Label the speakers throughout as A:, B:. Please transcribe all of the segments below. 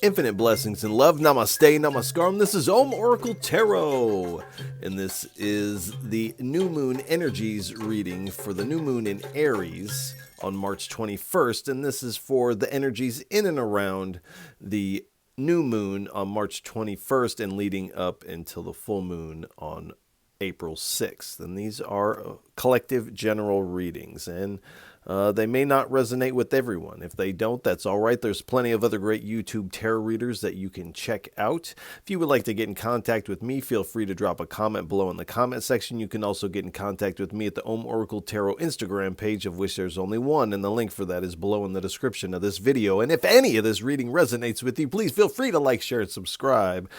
A: Infinite blessings and love. Namaste, namaskaram. This is Om Oracle Tarot. And this is the new moon energies reading for the new moon in Aries on March 21st. And this is for the energies in and around the new moon on March 21st and leading up until the full moon on April 6th. And these are collective general readings. And they may not resonate with everyone. If they don't, that's all right. There's plenty of other great YouTube tarot readers that you can check out. If you would like to get in contact with me, feel free to drop a comment below in the comment section. You can also get in contact with me at the Om Oracle Tarot Instagram page, of which there's only one, and the link for that is below in the description of this video. And if any of this reading resonates with you, please feel free to like, share, and subscribe,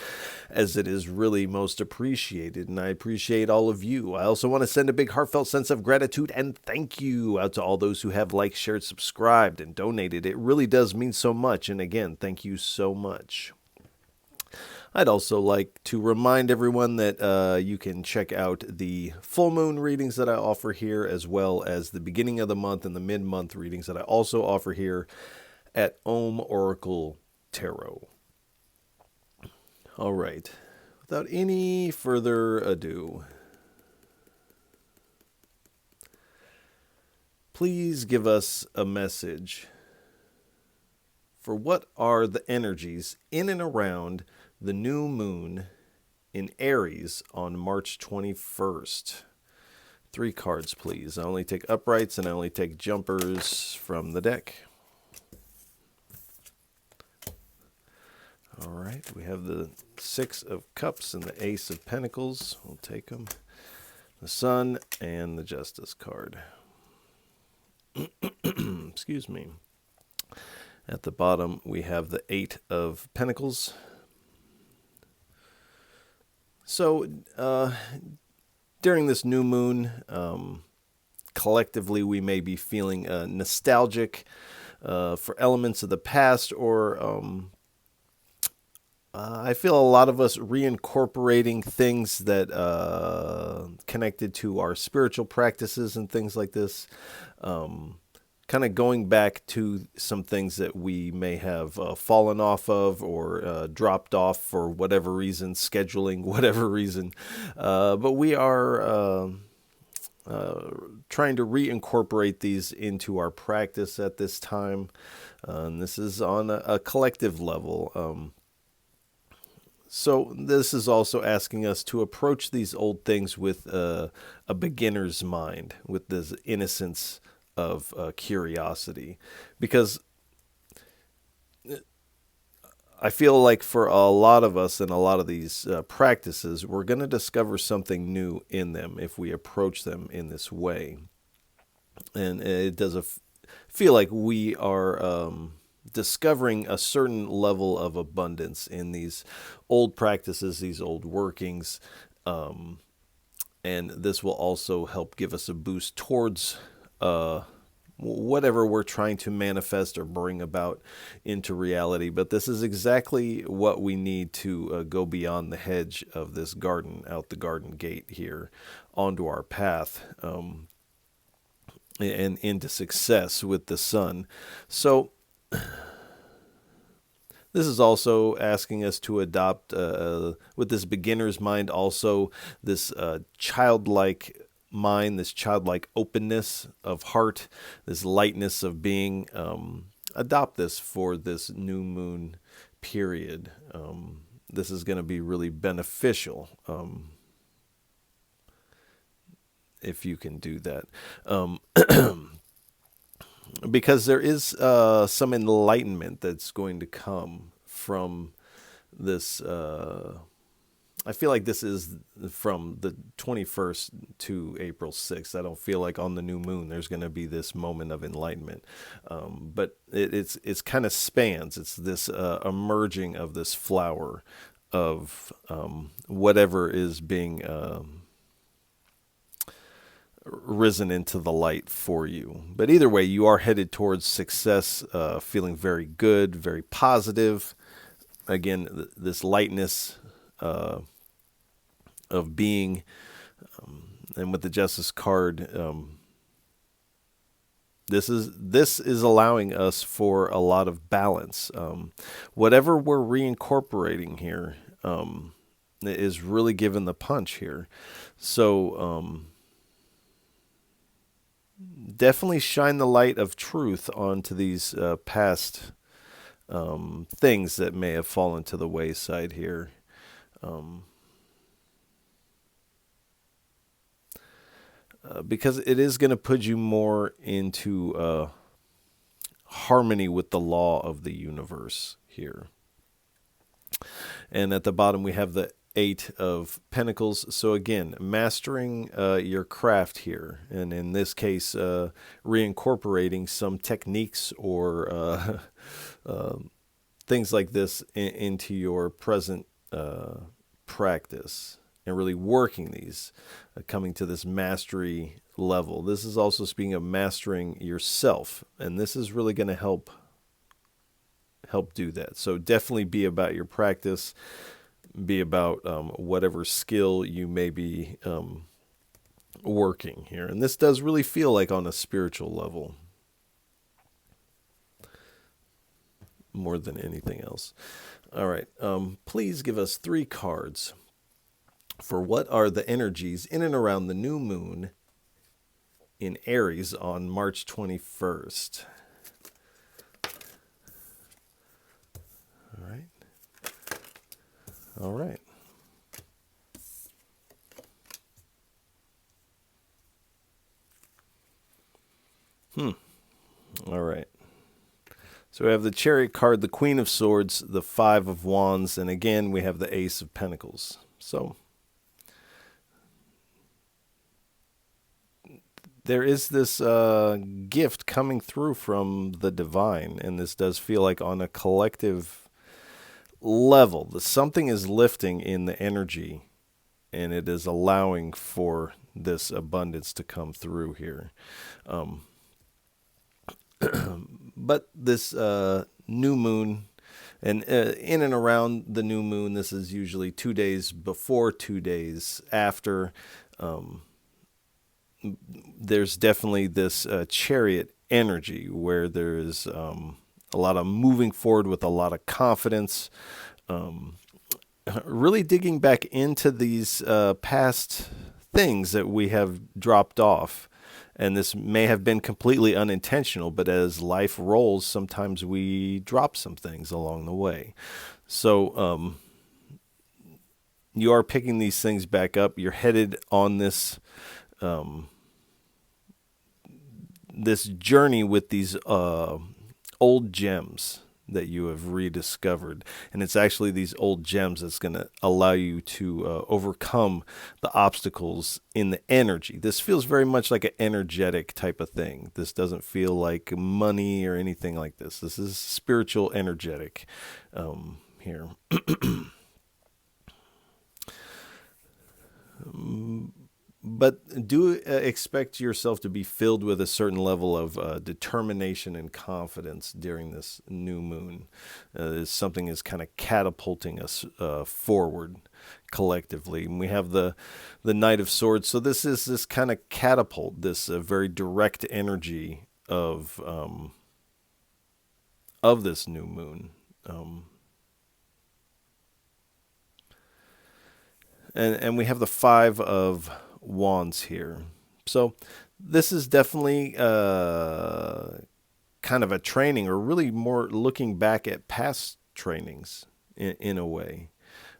A: as it is really most appreciated, and I appreciate all of you. I also want to send a big heartfelt sense of gratitude and thank you out to all those who have liked, shared, subscribed, and donated. It really does mean so much, and again, thank you so much. I'd also like to remind everyone that you can check out the full moon readings that I offer here, as well as the beginning of the month and the mid-month readings that I also offer here at Om Oracle Tarot. All right, without any further ado, please give us a message for what are the energies in and around the new moon in Aries on March 21st. 3 cards, please. I only take uprights and I only take jumpers from the deck. All right, we have the 6 of Cups and the Ace of Pentacles. We'll take them. The Sun and the Justice card. Excuse me. At the bottom, we have the 8 of Pentacles. So, during this new moon, collectively, we may be feeling nostalgic for elements of the past, or I feel a lot of us reincorporating things that connected to our spiritual practices and things like this. Kind of going back to some things that we may have fallen off of or dropped off for whatever reason, scheduling, whatever reason. But we are trying to reincorporate these into our practice at this time. And this is on a collective level. So this is also asking us to approach these old things with a beginner's mind, with this innocence of curiosity, because I feel like for a lot of us and a lot of these practices, we're going to discover something new in them if we approach them in this way. And it does feel like we are discovering a certain level of abundance in these old practices, these old workings. And this will also help give us a boost towards whatever we're trying to manifest or bring about into reality. But this is exactly what we need to go beyond the hedge of this garden, out the garden gate here, onto our path, and into success with the sun. So this is also asking us to adopt, with this beginner's mind, also this childlike mind, this childlike openness of heart, this lightness of being. Adopt this for this new moon period. This is going to be really beneficial if you can do that. Because there is some enlightenment that's going to come from this. I feel like this is from the 21st to April 6th. I don't feel like on the new moon there's going to be this moment of enlightenment. But it's kind of spans. It's this emerging of this flower of whatever is being risen into the light for you. But either way, you are headed towards success, feeling very good, very positive. Again, this lightness of being, and with the Justice card, This is allowing us for a lot of balance. Whatever we're reincorporating here is really giving the punch here. So definitely shine the light of truth onto these past things that may have fallen to the wayside here. Um, because it is going to put you more into harmony with the law of the universe here. And at the bottom, we have the Eight of Pentacles. So again, mastering your craft here. And in this case, reincorporating some techniques or things like this into your present practice. And really working these, coming to this mastery level. This is also speaking of mastering yourself. And this is really going to help do that. So definitely be about your practice, be about whatever skill you may be working here. And this does really feel like on a spiritual level more than anything else. All right. Please give us 3 cards for what are the energies in and around the new moon in Aries on March 21st. All right. All right. All right. So we have the Chariot card, the Queen of Swords, the Five of Wands, and again we have the Ace of Pentacles. So there is this gift coming through from the divine, and this does feel like on a collective level, something is lifting in the energy, and it is allowing for this abundance to come through here. But this new moon, and in and around the new moon, this is usually 2 days before, 2 days after. There's definitely this chariot energy where there's a lot of moving forward with a lot of confidence, really digging back into these past things that we have dropped off. And this may have been completely unintentional, but as life rolls, sometimes we drop some things along the way. So you are picking these things back up. You're headed on this this journey with these old gems that you have rediscovered. And it's actually these old gems that's going to allow you to overcome the obstacles in the energy. This feels very much like an energetic type of thing. This doesn't feel like money or anything like this. This is spiritual energetic here. But do expect yourself to be filled with a certain level of determination and confidence during this new moon. Something is kind of catapulting us forward collectively. And we have the Knight of Swords. So this is this kind of catapult, this very direct energy of this new moon. And we have the Five of Wands here. So this is definitely kind of a training, or really more looking back at past trainings in a way,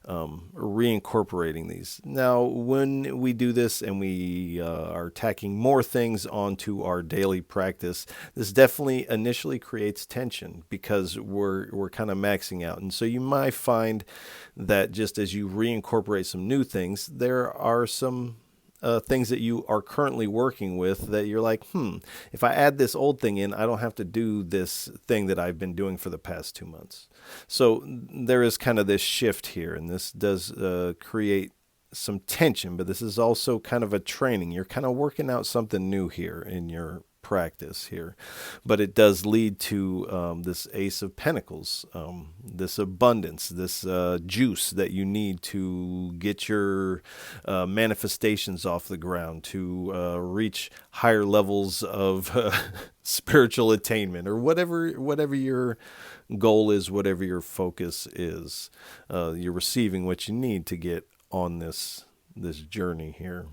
A: reincorporating these. Now, when we do this and we are tacking more things onto our daily practice, this definitely initially creates tension because we're kind of maxing out. And so you might find that just as you reincorporate some new things, there are some things that you are currently working with that you're like, if I add this old thing in, I don't have to do this thing that I've been doing for the past 2 months. So there is kind of this shift here, and this does create some tension, but this is also kind of a training. You're kind of working out something new here in your practice here, but it does lead to this Ace of Pentacles, this abundance, this juice that you need to get your manifestations off the ground, to reach higher levels of spiritual attainment, or whatever your goal is, whatever your focus is. You're receiving what you need to get on this journey here.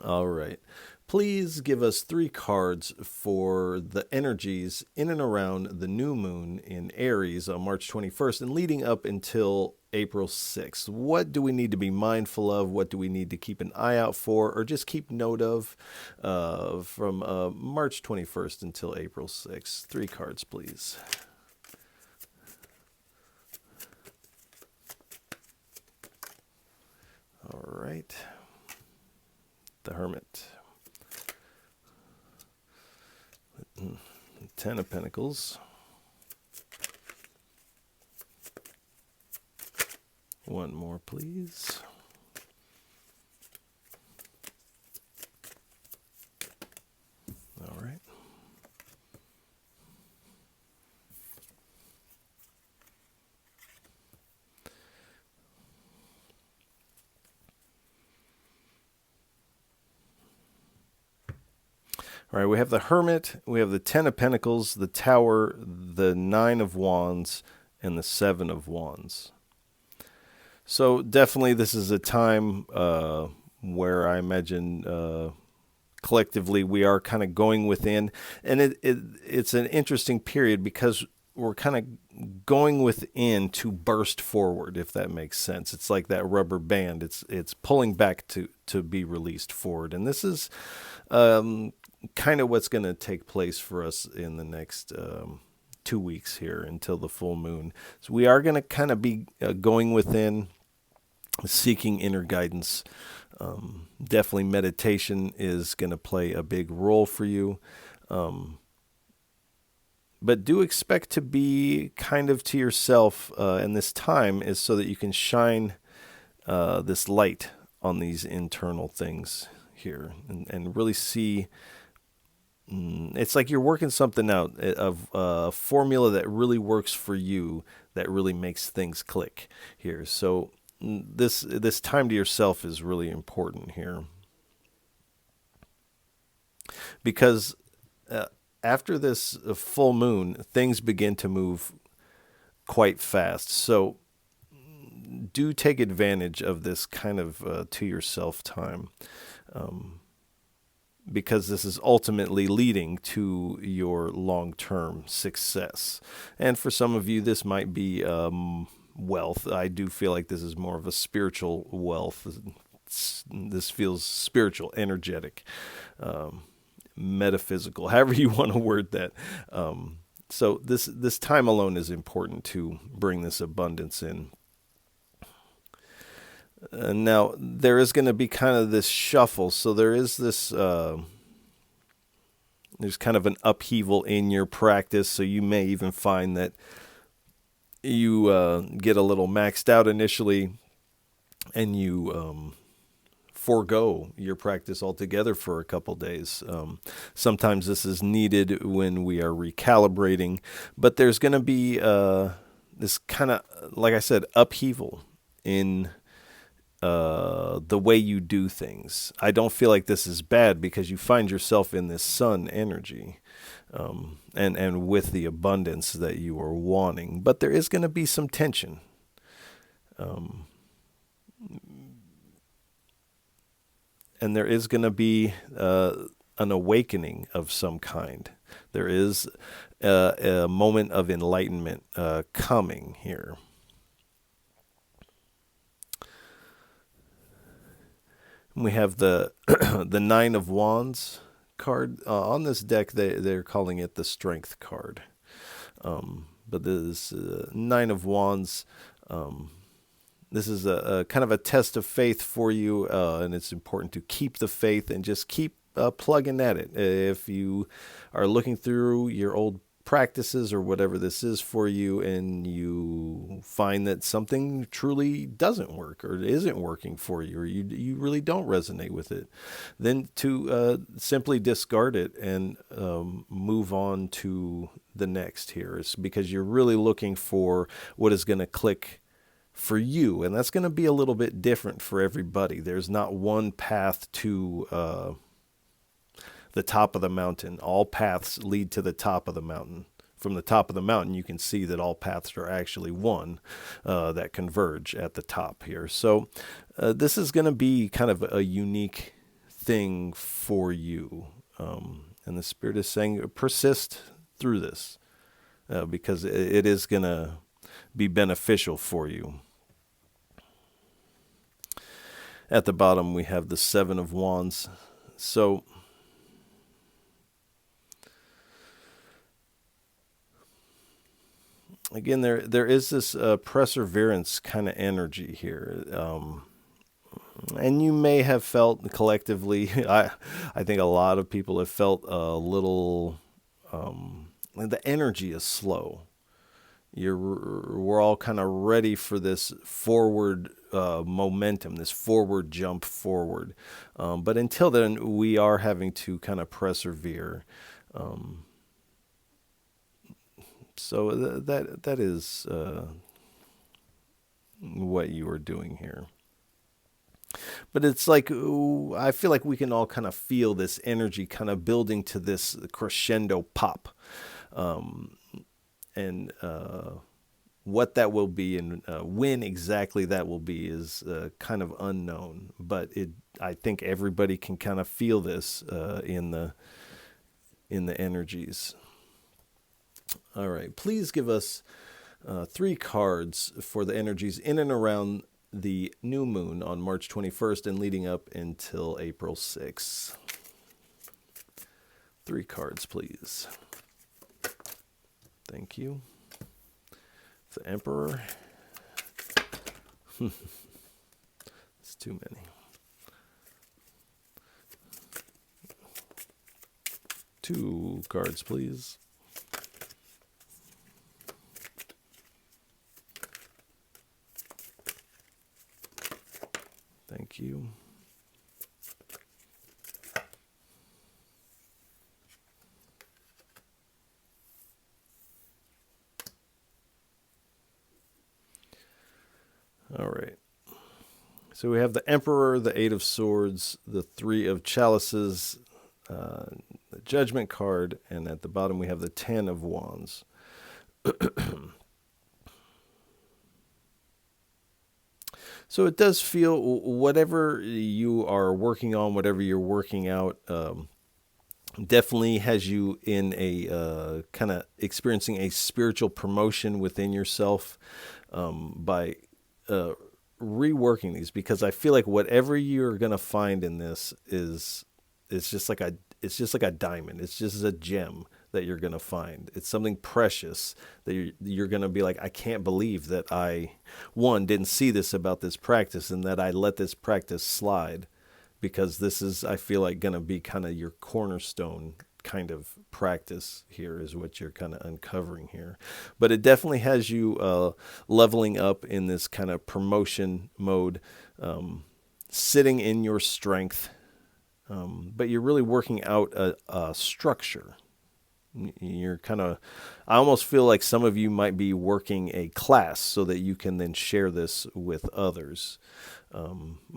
A: All right. Please give us 3 cards for the energies in and around the new moon in Aries on March 21st and leading up until April 6th. What do we need to be mindful of? What do we need to keep an eye out for, or just keep note of from March 21st until April 6th? 3 cards, please. All right. The Hermit. 10 of Pentacles. 1 more, please. All right. All right, we have the Hermit, we have the 10 of Pentacles, the Tower, the 9 of Wands, and the 7 of Wands. So definitely this is a time where I imagine collectively we are kind of going within. And it's an interesting period because we're kind of going within to burst forward, if that makes sense. It's like that rubber band. It's pulling back to be released forward. And this is kind of what's going to take place for us in the next 2 weeks here until the full moon. So we are going to kind of be going within, seeking inner guidance. Definitely meditation is going to play a big role for you. But do expect to be kind of to yourself, and this time is so that you can shine this light on these internal things here and really see. It's like you're working something out of a formula that really works for you, that really makes things click here. So this time to yourself is really important here, because after this full moon, things begin to move quite fast. So do take advantage of this kind of to yourself time. Because this is ultimately leading to your long-term success. And for some of you, this might be wealth. I do feel like this is more of a spiritual wealth. This feels spiritual, energetic, metaphysical, however you want to word that. So this time alone is important to bring this abundance in. Now, there is going to be kind of this shuffle. So there is this, there's kind of an upheaval in your practice. So you may even find that you get a little maxed out initially and you forego your practice altogether for a couple days. Sometimes this is needed when we are recalibrating. But there's going to be this kind of, like I said, upheaval in the way you do things. I don't feel like this is bad because you find yourself in this sun energy, and with the abundance that you are wanting. But there is going to be some tension. And there is going to be an awakening of some kind. There is a moment of enlightenment coming here. We have the the 9 of Wands card. On this deck, they're calling it the Strength card. But this 9 of Wands, this is a kind of a test of faith for you, and it's important to keep the faith and just keep plugging at it. If you are looking through your old practices or whatever this is for you, and you find that something truly doesn't work or isn't working for you, or you really don't resonate with it, then to simply discard it and move on to the next here. It's because you're really looking for what is going to click for you, and that's going to be a little bit different for everybody. There's not one path to the top of the mountain. All paths lead to the top of the mountain. From the top of the mountain, you can see that all paths are actually one that converge at the top here. So this is going to be kind of a unique thing for you. And the Spirit is saying, persist through this because it is going to be beneficial for you. At the bottom, we have the Seven of Wands. So again, there is this perseverance kind of energy here. And you may have felt collectively, I think a lot of people have felt a little, the energy is slow. We're all kind of ready for this forward momentum, this forward jump forward. But until then, we are having to kind of persevere. So that is what you are doing here. But it's like, ooh, I feel like we can all kind of feel this energy kind of building to this crescendo pop. And what that will be and when exactly that will be is kind of unknown. But I think everybody can kind of feel this in the energies. All right, please give us 3 cards for the energies in and around the new moon on March 21st and leading up until April 6th. 3 cards, please. Thank you. The Emperor. It's too many. 2 cards, please. Thank you. All right. So we have the Emperor, the 8 of Swords, the 3 of Chalices, the Judgment card, and at the bottom we have the 10 of Wands. So it does feel, whatever you are working on, whatever you're working out, definitely has you in a kind of experiencing a spiritual promotion within yourself by reworking these, because I feel like whatever you're going to find in this it's just like a diamond. It's just a gem that you're going to find. It's something precious that you're going to be like, I can't believe that I, didn't see this about this practice and that I let this practice slide, because this is, I feel like, going to be kind of your cornerstone kind of practice here is what you're kind of uncovering here. But it definitely has you leveling up in this kind of promotion mode, sitting in your strength, but you're really working out a structure. You're kind of, I almost feel like some of you might be working a class so that you can then share this with others.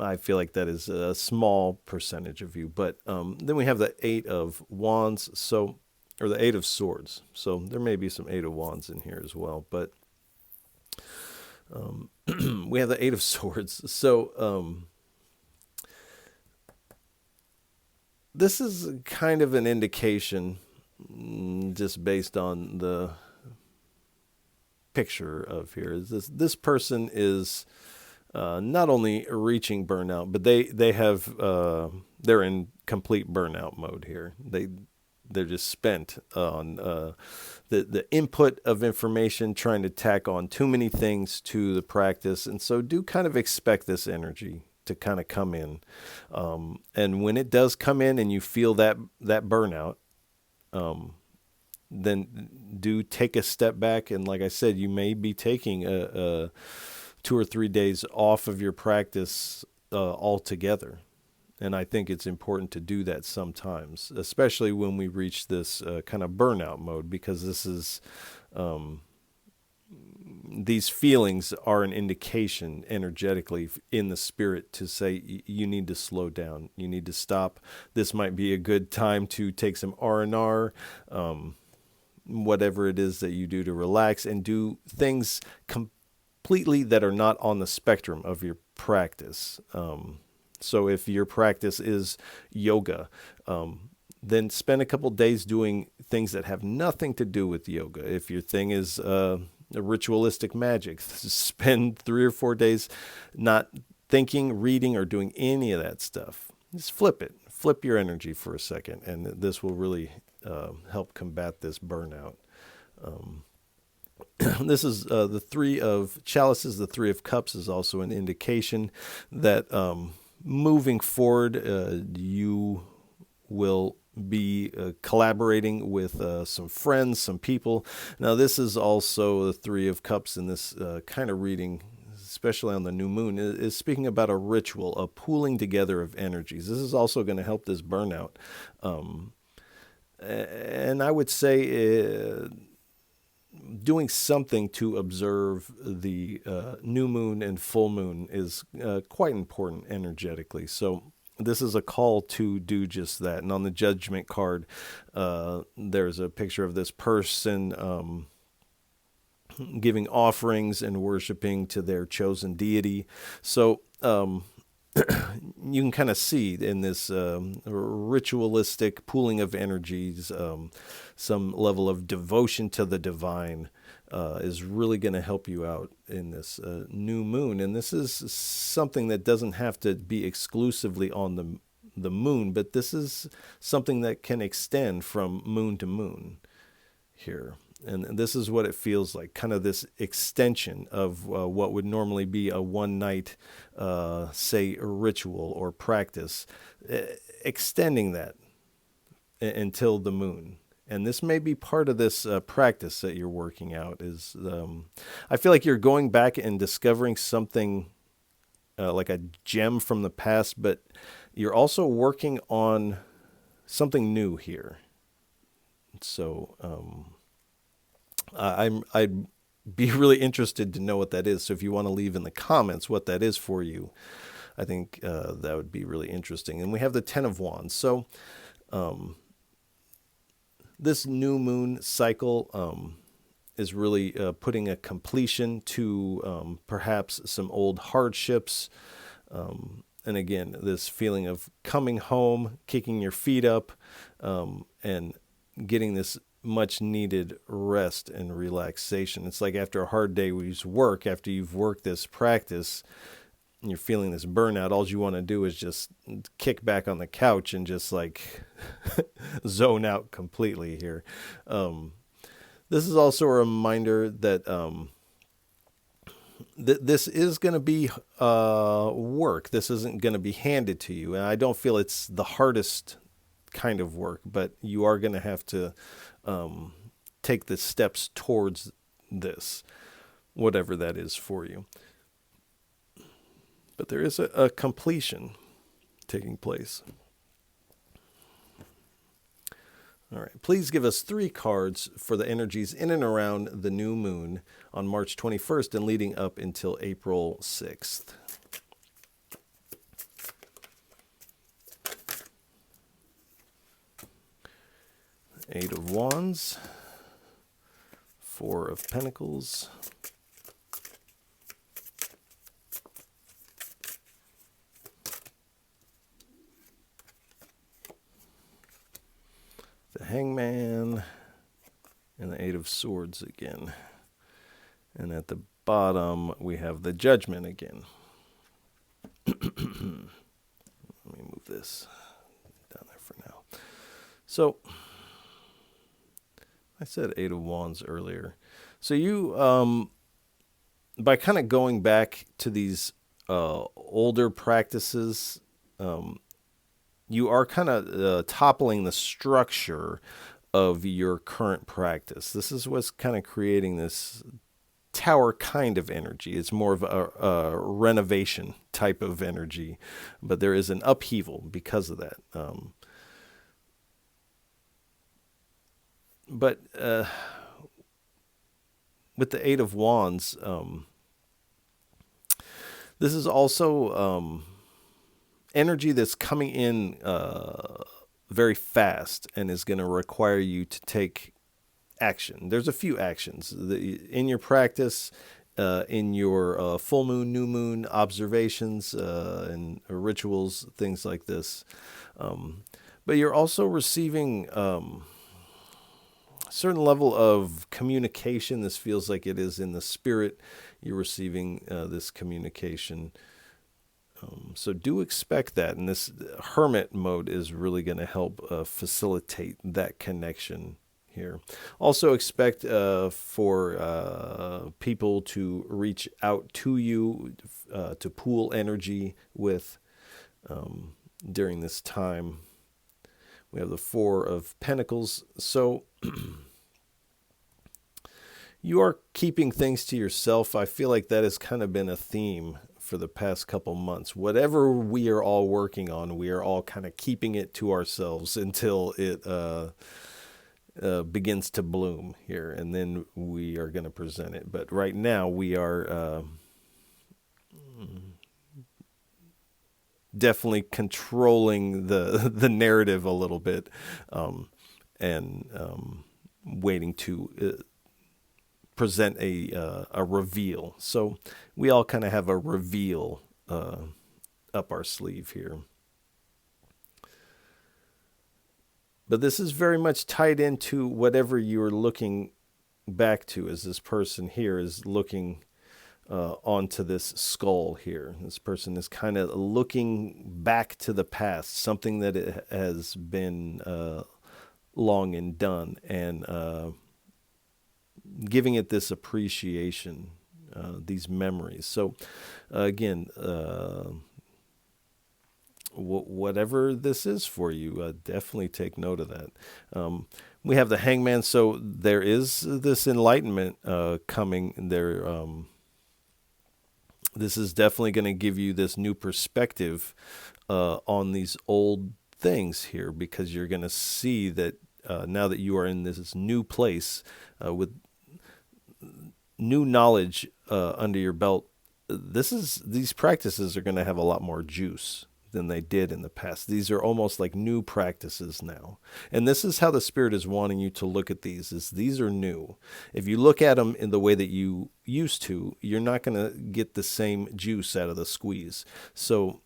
A: I feel like that is a small percentage of you. But then we have the 8 of Wands, or the 8 of Swords. So there may be some 8 of Wands in here as well. But we have the 8 of Swords. So this is kind of an indication, just based on the picture of here, is this person is not only reaching burnout, but they're in complete burnout mode here. They're just spent on the input of information, trying to tack on too many things to the practice, and so do kind of expect this energy to kind of come in, and when it does come in and you feel that burnout, then do take a step back. And like I said, you may be taking a 2 or 3 days off of your practice altogether. And I think it's important to do that sometimes, especially when we reach this kind of burnout mode, because this is these feelings are an indication energetically in the spirit to say you need to slow down, you need to stop. This might be a good time to take some R&R, whatever it is that you do to relax and do things completely that are not on the spectrum of your practice. So if your practice is yoga, then spend a couple days doing things that have nothing to do with yoga. If your thing is ritualistic magic, spend 3 or 4 days not thinking, reading, or doing any of that stuff. Just flip it. Flip your energy for a second, and this will really help combat this burnout. This is the Three of Chalices. The Three of Cups is also an indication that moving forward, you will be collaborating with some friends, some people. Now, this is also the Three of Cups in this kind of reading, especially on the new moon, is speaking about a ritual, a pooling together of energies. This is also going to help this burnout. And I would say doing something to observe the new moon and full moon is quite important energetically. So this is a call to do just that. And on the judgment card, there's a picture of this person giving offerings and worshiping to their chosen deity. So you can kind of see in this ritualistic pooling of energies, some level of devotion to the divine is really going to help you out in this new moon. And this is something that doesn't have to be exclusively on the moon, but this is something that can extend from moon to moon here. And this is what it feels like, kind of this extension of what would normally be a one-night, say, a ritual or practice, extending that until the moon. And this may be part of this practice that you're working out. Is I feel like you're going back and discovering something like a gem from the past, but you're also working on something new here. So I'd be really interested to know what that is. So if you want to leave in the comments what that is for you, I think that would be really interesting. And we have the Ten of Wands. So this new moon cycle is really putting a completion to perhaps some old hardships. And again, this feeling of coming home, kicking your feet up, and getting this much needed rest and relaxation. It's like after a hard day's work, after you've worked this practice and you're feeling this burnout, all you want to do is just kick back on the couch and just like zone out completely here. This is also a reminder that this is going to be work. This isn't going to be handed to you. And I don't feel it's the hardest kind of work, but you are going to have to take the steps towards this, whatever that is for you. But there is a completion taking place. All right, please give us 3 cards for the energies in and around the new moon on March 21st and leading up until April 6th. Eight of Wands, 4 of Pentacles, the Hangman, and the Eight of Swords again. And at the bottom, we have the Judgment again. Let me move this down there for now. So I said Eight of Wands earlier. So you, by kind of going back to these older practices, you are kind of toppling the structure of your current practice. This is what's kind of creating this tower kind of energy. It's more of a renovation type of energy, but there is an upheaval because of that. But with the Eight of Wands, this is also energy that's coming in very fast and is going to require you to take action. There's a few actions in your practice, in your full moon, new moon observations, and rituals, things like this. But you're also receiving certain level of communication. This feels like it is in the spirit. You're receiving this communication. So do expect that. And this hermit mode is really going to help facilitate that connection here. Also expect for people to reach out to you, to pool energy with during this time. We have the Four of Pentacles. So you are keeping things to yourself. I feel like that has kind of been a theme for the past couple months. Whatever we are all working on, we are all kind of keeping it to ourselves until it begins to bloom here, and then we are going to present it. But right now we are definitely controlling the narrative a little bit, and waiting to present a reveal. So we all kind of have a reveal up our sleeve here. But this is very much tied into whatever you're looking back to, as this person here is looking onto this skull here. This person is kind of looking back to the past, something that it has been long and done, and giving it this appreciation, these memories. So again, whatever this is for you, definitely take note of that. We have the Hangman, so there is this enlightenment coming there. This is definitely going to give you this new perspective on these old things here, because you're going to see that now that you are in this new place with new knowledge under your belt, these practices are going to have a lot more juice than they did in the past. These are almost like new practices now. And this is how the Spirit is wanting you to look at these, is these are new. If you look at them in the way that you used to, you're not going to get the same juice out of the squeeze. So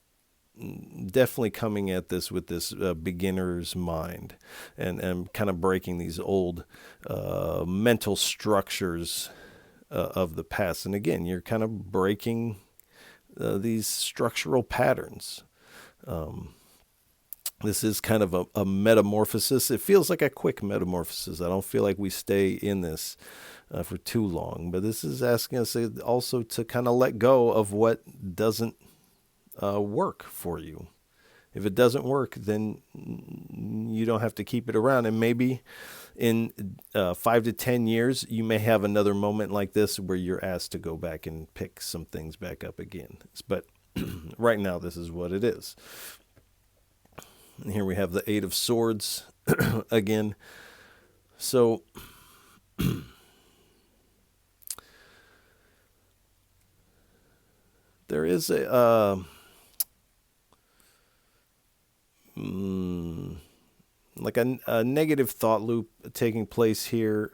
A: definitely coming at this with this beginner's mind, and kind of breaking these old mental structures of the past. And again, you're kind of breaking these structural patterns. This is kind of a metamorphosis. It feels like a quick metamorphosis. I don't feel like we stay in this for too long. But this is asking us also to kind of let go of what doesn't work for you. If it doesn't work, then you don't have to keep it around. And maybe in 5 to 10 years, you may have another moment like this where you're asked to go back and pick some things back up again. But right now, this is what it is. And here we have the Eight of Swords again. So there is like a negative thought loop taking place here.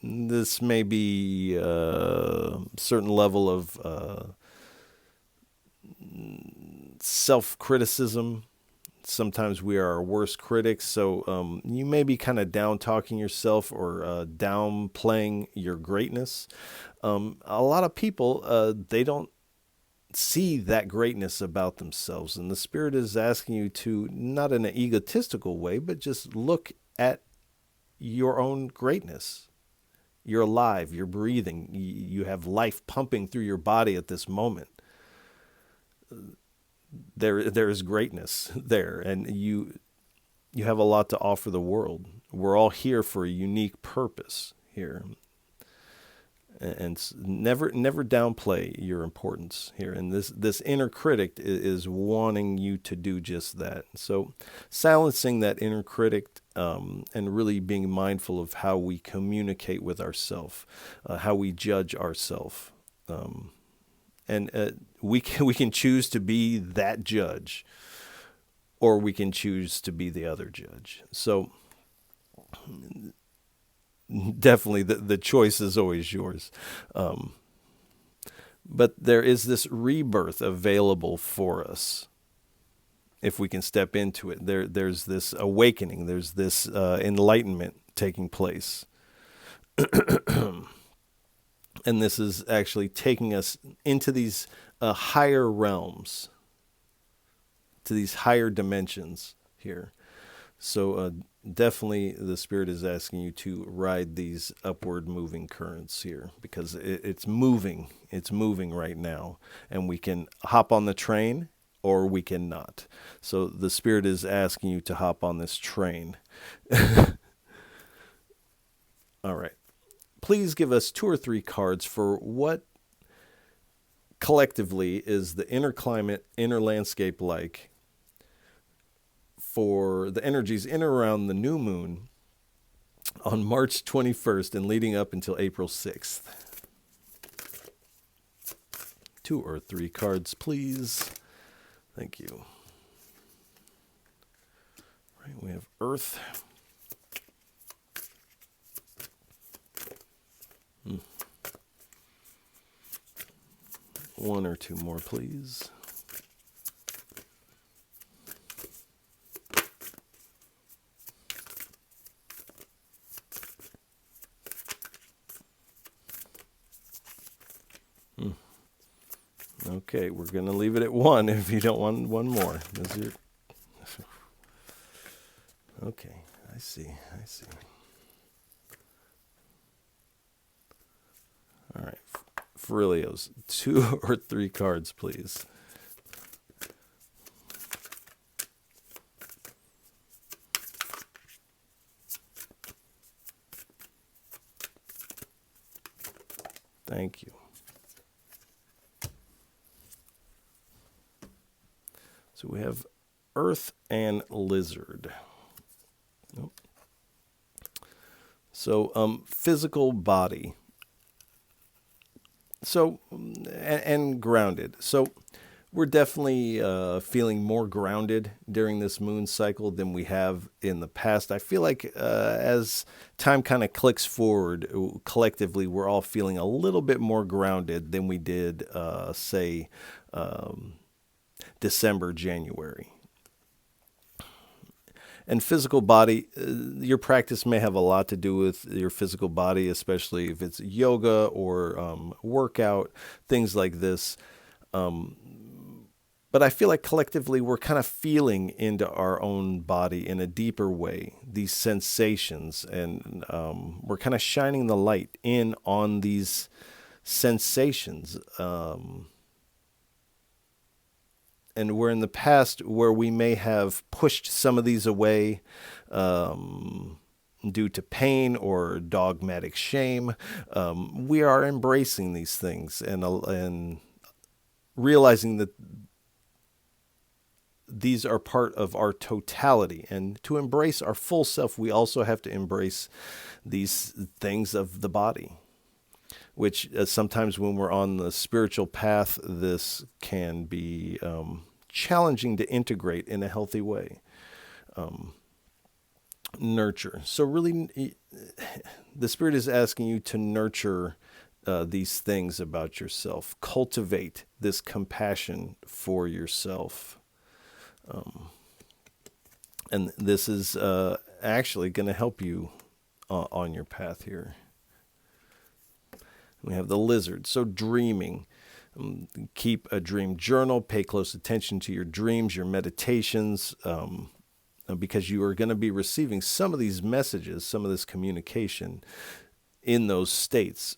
A: This may be a certain level of self-criticism. Sometimes we are our worst critics, so you may be kind of down-talking yourself or downplaying your greatness. A lot of people, they don't see that greatness about themselves, and the Spirit is asking you to, not in an egotistical way, but just look at your own greatness. You're alive, you're breathing, you have life pumping through your body at this moment. There is greatness there, and you have a lot to offer the world. We're all here for a unique purpose here. And never downplay your importance here. And this inner critic is wanting you to do just that. So silencing that inner critic, and really being mindful of how we communicate with ourselves, how we judge ourselves. And we can choose to be that judge, or we can choose to be the other judge. So definitely the choice is always yours. But there is this rebirth available for us if we can step into it. There's this awakening. There's this enlightenment taking place. And this is actually taking us into these higher realms, to these higher dimensions here. So definitely the Spirit is asking you to ride these upward moving currents here, because it's moving. It's moving right now. And we can hop on the train or we cannot. So the Spirit is asking you to hop on this train. All right. Please give us 2 or 3 cards for what collectively is the inner climate, inner landscape like for the energies in and around the new moon on March 21st and leading up until April 6th. 2 or 3 cards, please. Thank you. All right, we have Earth. One or 2 more, please. Okay, we're going to leave it at 1 if you don't want one more. Okay, I see. All right, Ferilios, 2 or 3 cards, please. Thank you. So we have Earth and Lizard. So physical body. So, and grounded. So we're definitely feeling more grounded during this moon cycle than we have in the past. I feel like as time kind of clicks forward, collectively, we're all feeling a little bit more grounded than we did, say, December, January. And physical body, your practice may have a lot to do with your physical body, especially if it's yoga or workout, things like this. But I feel like collectively we're kind of feeling into our own body in a deeper way, these sensations, and we're kind of shining the light in on these sensations. And where in the past where we may have pushed some of these away due to pain or dogmatic shame, we are embracing these things and realizing that these are part of our totality. And to embrace our full self, we also have to embrace these things of the body, which sometimes when we're on the spiritual path, this can be challenging to integrate in a healthy way. Nurture. So really, the Spirit is asking you to nurture these things about yourself. Cultivate this compassion for yourself. And this is actually going to help you on your path here. We have the Lizard. So dreaming. Keep a dream journal. Pay close attention to your dreams, your meditations, because you are going to be receiving some of these messages, some of this communication in those states.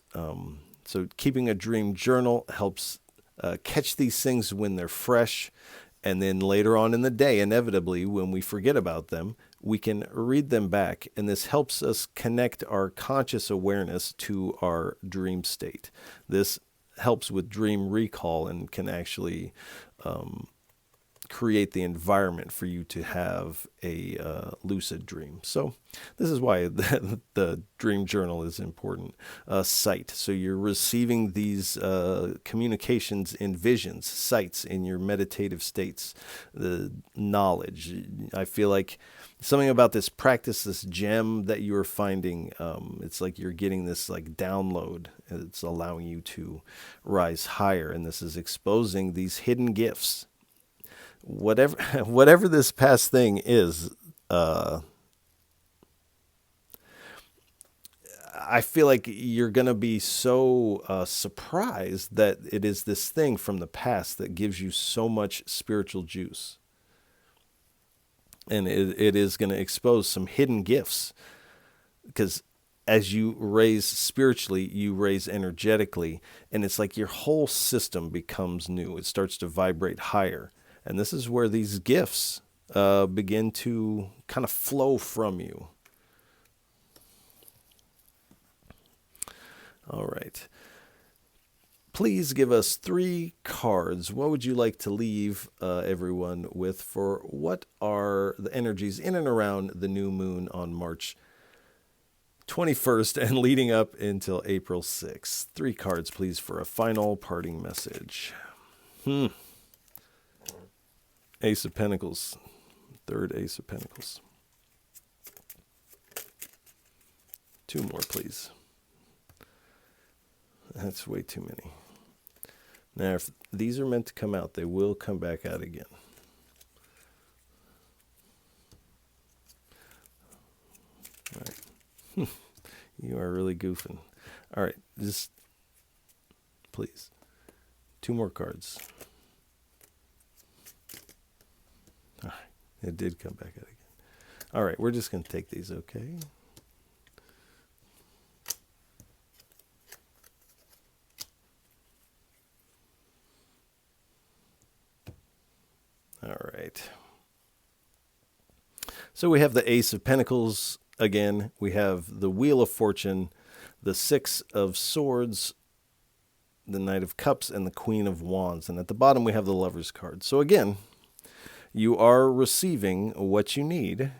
A: So keeping a dream journal helps catch these things when they're fresh. And then later on in the day, inevitably, when we forget about them, we can read them back, and this helps us connect our conscious awareness to our dream state. This helps with dream recall and can actually create the environment for you to have a lucid dream. So this is why the dream journal is important. Sight. So you're receiving these communications in visions, sights in your meditative states, the knowledge. I feel like something about this practice, this gem that you are finding, it's like you're getting this like download. It's allowing you to rise higher, and this is exposing these hidden gifts. Whatever this past thing is, I feel like you're going to be so surprised that it is this thing from the past that gives you so much spiritual juice. And it is going to expose some hidden gifts, because as you raise spiritually, you raise energetically, and it's like your whole system becomes new. It starts to vibrate higher. And this is where these gifts begin to kind of flow from you. All right. Please give us 3 cards. What would you like to leave everyone with for what are the energies in and around the new moon on March 21st and leading up until April 6th? 3 cards, please, for a final parting message. Ace of Pentacles. 3rd Ace of Pentacles. 2 more, please. That's way too many. Now, if these are meant to come out, they will come back out again. All right. You are really goofing. All right. Just, please. 2 more cards. All right. It did come back out again. All right. We're just going to take these, okay? All right. So we have the Ace of Pentacles again. We have the Wheel of Fortune, the 6 of Swords, the Knight of Cups, and the Queen of Wands. And at the bottom, we have the Lover's card. So again, you are receiving what you need.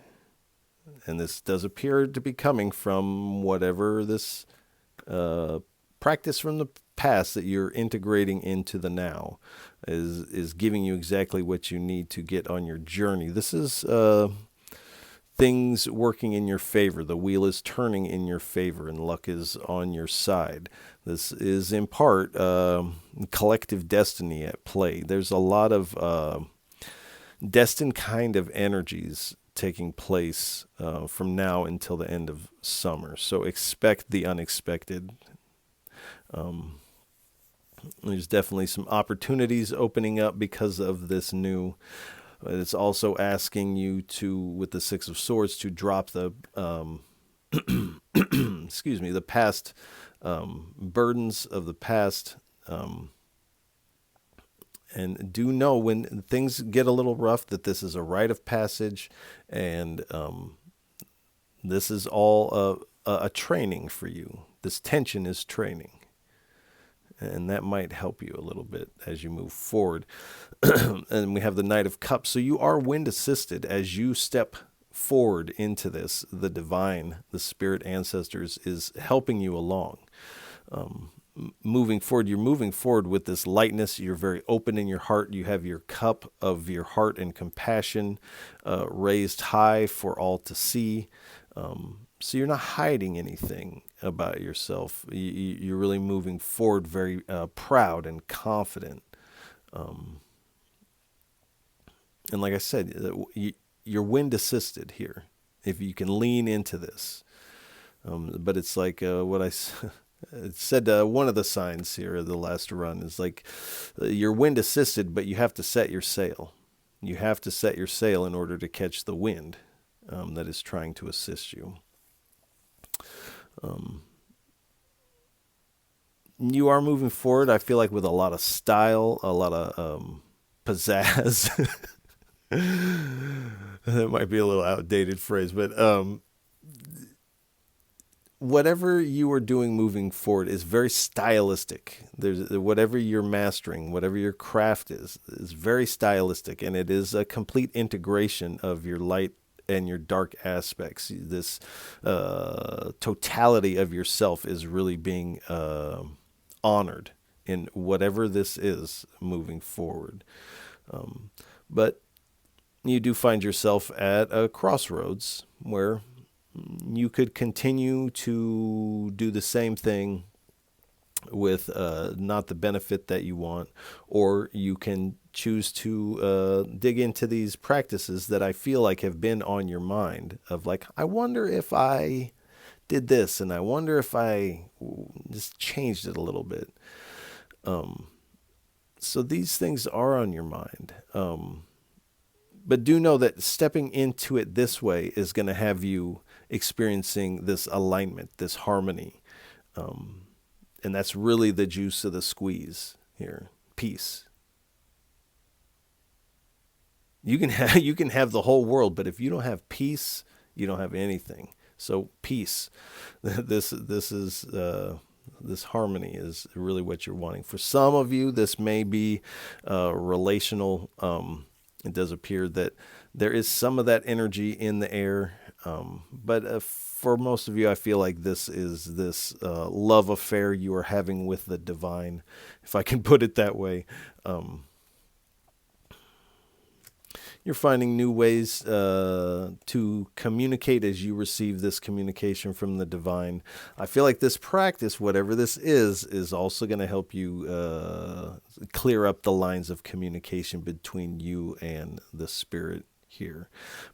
A: And this does appear to be coming from whatever this practice from the past that you're integrating into the now is giving you exactly what you need to get on your journey. This is things working in your favor. The wheel is turning in your favor and luck is on your side. This is in part collective destiny at play. There's a lot of destined kind of energies taking place from now until the end of summer. So expect the unexpected. There's definitely some opportunities opening up because of this new. It's also asking you to, with the 6 of Swords, to drop the, excuse me, the past burdens of the past. And do know when things get a little rough that this is a rite of passage, and this is all a training for you. This tension is training. And that might help you a little bit as you move forward. And we have the Knight of Cups. So you are wind assisted as you step forward into this. The divine, the spirit ancestors is helping you along. Moving forward, you're moving forward with this lightness. You're very open in your heart. You have your cup of your heart and compassion raised high for all to see. So you're not hiding anything about yourself. You're really moving forward very proud and confident. And like I said, you're wind assisted here if you can lean into this. But it's like what I it said, one of the signs here, the last run, is like you're wind assisted, but you have to set your sail. You have to set your sail in order to catch the wind that is trying to assist you. You are moving forward, I feel like, with a lot of style, a lot of pizzazz. That might be a little outdated phrase, but whatever you are doing moving forward is very stylistic. There's whatever you're mastering, whatever your craft is very stylistic, and it is a complete integration of your light and your dark aspects. This totality of yourself is really being honored in whatever this is moving forward. But you do find yourself at a crossroads where you could continue to do the same thing with not the benefit that you want, or you can choose to dig into these practices that I feel like have been on your mind of like, I wonder if I did this, and I wonder if I just changed it a little bit. So these things are on your mind. But do know that stepping into it this way is going to have you experiencing this alignment, this harmony. And that's really the juice of the squeeze here. Peace. You can have the whole world, but if you don't have peace, you don't have anything. So peace. This harmony is really what you're wanting. For some of you, this may be relational. It does appear that there is some of that energy in the air. But for most of you, I feel like this is this love affair you are having with the divine, if I can put it that way. You're finding new ways to communicate as you receive this communication from the divine. I feel like this practice, whatever this is also going to help you clear up the lines of communication between you and the spirit here.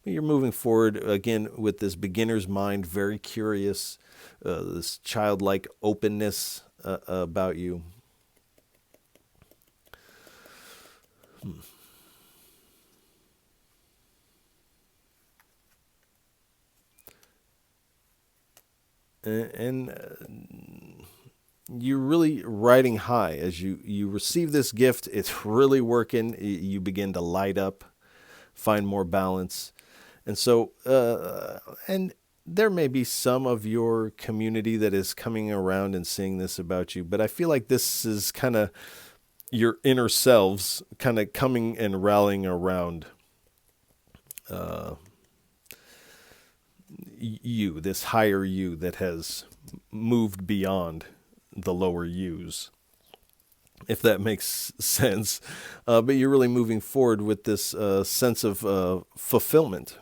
A: But you're moving forward again with this beginner's mind, very curious, this childlike openness about you. And you're really riding high as you receive this gift. It's really working. You begin to light up, find more balance. And so, and there may be some of your community that is coming around and seeing this about you, but I feel like this is kind of your inner selves kind of coming and rallying around you, this higher you that has moved beyond the lower yous, if that makes sense. But you're really moving forward with this sense of fulfillment.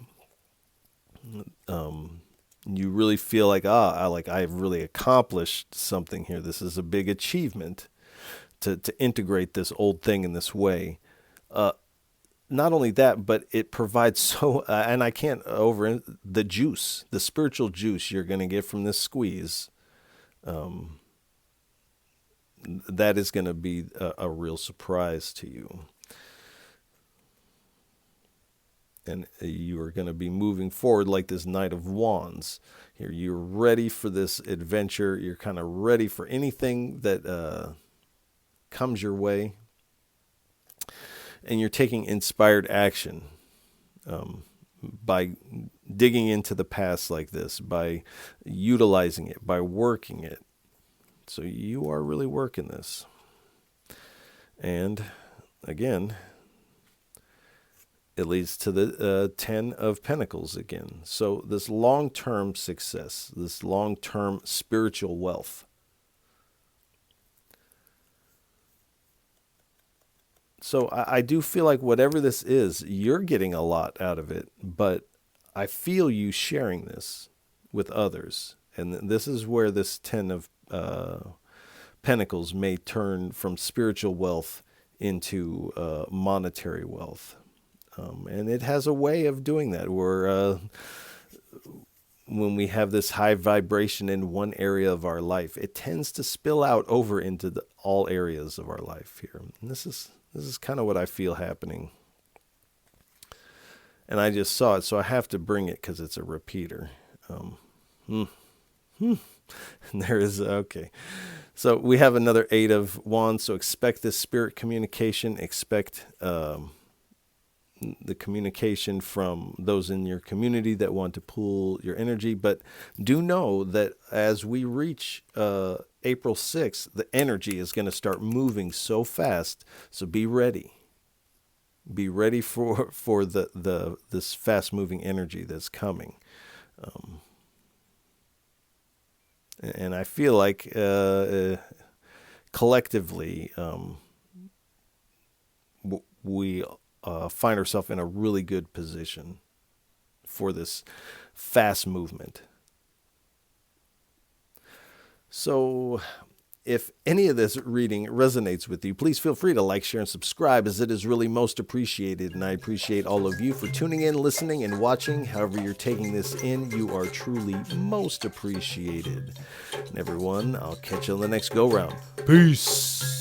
A: You really feel like, I've really accomplished something here. This is a big achievement to integrate this old thing in this way. Not only that, but it provides so, and I can't the juice, the spiritual juice you're going to get from this squeeze. That is going to be a real surprise to you. And you are going to be moving forward like this Knight of Wands. Here, you're ready for this adventure. You're kind of ready for anything that comes your way. And you're taking inspired action by digging into the past like this, by utilizing it, by working it. So you are really working this. And again, it leads to the 10 of Pentacles again. So this long-term success, this long-term spiritual wealth. So I do feel like whatever this is, you're getting a lot out of it, but I feel you sharing this with others. And this is where this 10 of Pentacles may turn from spiritual wealth into monetary wealth. And it has a way of doing that where when we have this high vibration in one area of our life, it tends to spill out over into all areas of our life here. And this is kind of what I feel happening. And I just saw it, so I have to bring it because it's a repeater. And there is, okay. So we have another 8 of Wands, so expect this spirit communication. Expect the communication from those in your community that want to pool your energy. But do know that as we reach April 6th, the energy is going to start moving so fast. So be ready. Be ready for this fast moving energy that's coming. And I feel like collectively we find ourselves in a really good position for this fast movement. So if any of this reading resonates with you, please feel free to like, share, and subscribe, as it is really most appreciated. And I appreciate all of you for tuning in, listening, and watching. However you're taking this in, you are truly most appreciated. And everyone, I'll catch you on the next go-round. Peace.